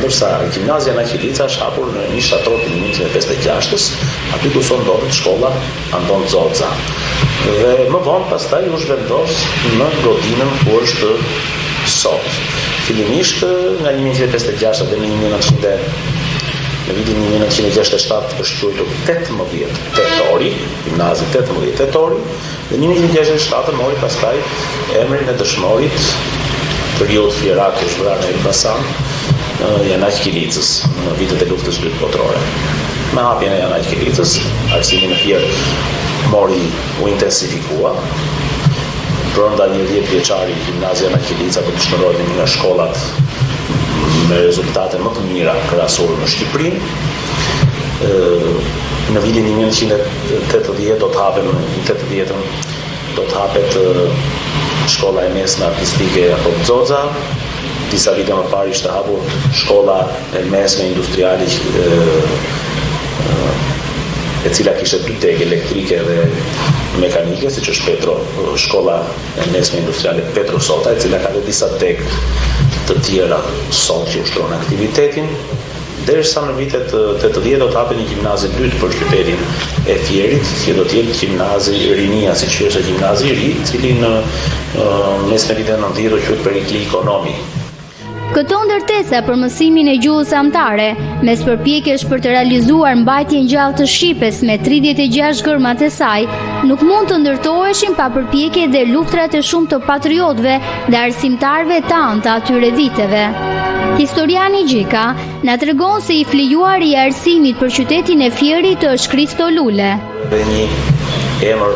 ndërsa gjimnazia në Qilica është hapur në 1 shtator të 1956, aty ku ndodhet shkolla Anton Zoca. Dhe më vonë pastaj u zhvendos në godinën ku është sot. Fillimisht nga 1956 dhe në vitin 1967 është quajtur 18 tetori, gjimnazi 18 tetori, dhe 1967 mori pastaj emrin e dëshmorit periudhë Fjerak është vrarë në Elbasan, Janaq Kilicës në vitet e luftës dytë botërore. Me hapjen e Janaq Kilicës, arsimi në Fier u intensifikua. Brenda një 10 vjeçari gjimnazia në Kilica do të shndrohet në nga shkollat me rezultate më të mira krahasuar në Shqipëri. Në vitin 1980 do të hapet shkolla e mesme artistike Anton Zoca. Disa vite më parë ishte hapur shkolla e mesme industriale e cila kishte 2 tegë elektrike dhe mekanike, siç është shkolla e mesme industriale Petro Sota, e cila ka dhe disa tegë të tjera sot që ushtron aktivitetin, derisa në vitet 80 do të hapet një gjimnazi dytë për qytetin e Fierit, që do të jetë gjimnazi Rinia, siç është gjimnazi i ri, i cili në mes në vitin 90 do quhet Perikli Ekonomi. Këto ndërtesa për mësimin e gjuhës amtare, mes përpjekjesh për të realizuar mbajtjen gjallë të Shqipes me 36 gërmat e saj, nuk mund të ndërtoheshin pa përpjekje dhe luftrat e shumë të patriotëve dhe arsimtarëve tanë të atyre viteve. Historiani Gjika na tregon se i flijuari i arsimit për qytetin e Fierit është Kristo Lule. Dhe një emër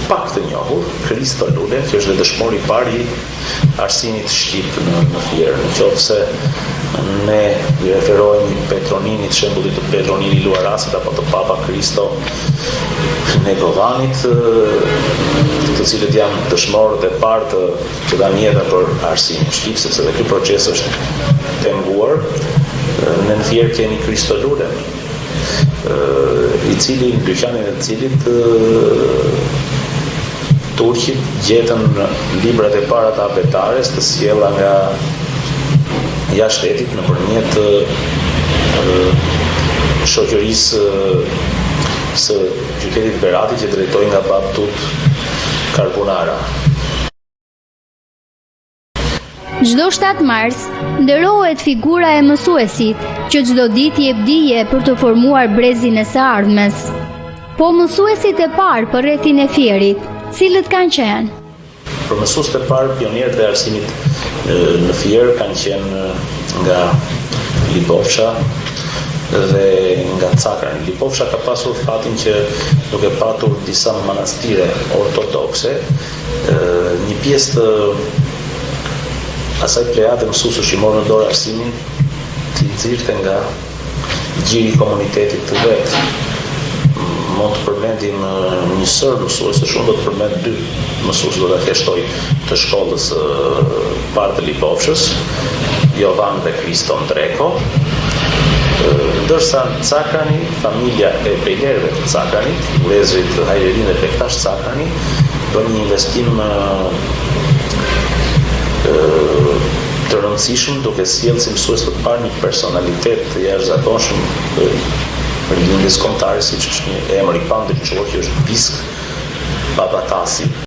pak të njohur, Kristo Lule, që është dhe dëshmori i parë i arsimit shqip në Fier. Nëse ne i referohemi Petroninit, shembullit të Petronini Luarasit apo të Papa Kristo Negovanit, të cilët janë dëshmorët e parë që kanë jetën për arsimin shqip, sepse dhe ky proces është penguar. Në Fier kemi Kristo Lule, i cili në dyqanin e cilit turqit gjetën librat e para të abetares të sjella nga jashtëtit nëpërmjet shoqërisë së qytetit Berati që drejtoi nga Bab Tut Karbonara. Çdo 7 mars nderohet figura e mësuesit, që çdo ditë jep dije për të formuar brezin e së ardhmes. Po mësuesit e parë për rrethin e Fierit, cilët kanë qenë? Për mësuesit e parë, pionierët e arsimit në Fier kanë qenë nga Lipovsha dhe nga Cakrani. Lipovsha ka pasur fatin që duke patur disa manastire ortodokse, një pjesë të asaj plejade mësuesësh që morën në dorë arsimin të nxirrte nga gjiri i komunitetit të vet. Mund të përmendim një sër mësuese, shumë do të përmend 2 mësues do ta keshtoj të shkollës parë të Lipovshës, Jovan dhe Kriston Dreko, ndërsa në Cakrani, familja e pejlerëve të Cakranit, vëllezërit Hajrerin dhe Bektash Cakrani, bën një investim të rëndësishëm duke sjellë si mësues të parë një personalitet të jashtëzakonshëm për lindjes kombëtare, siç është një emër i pandërgjor që është Bisk Babatasi.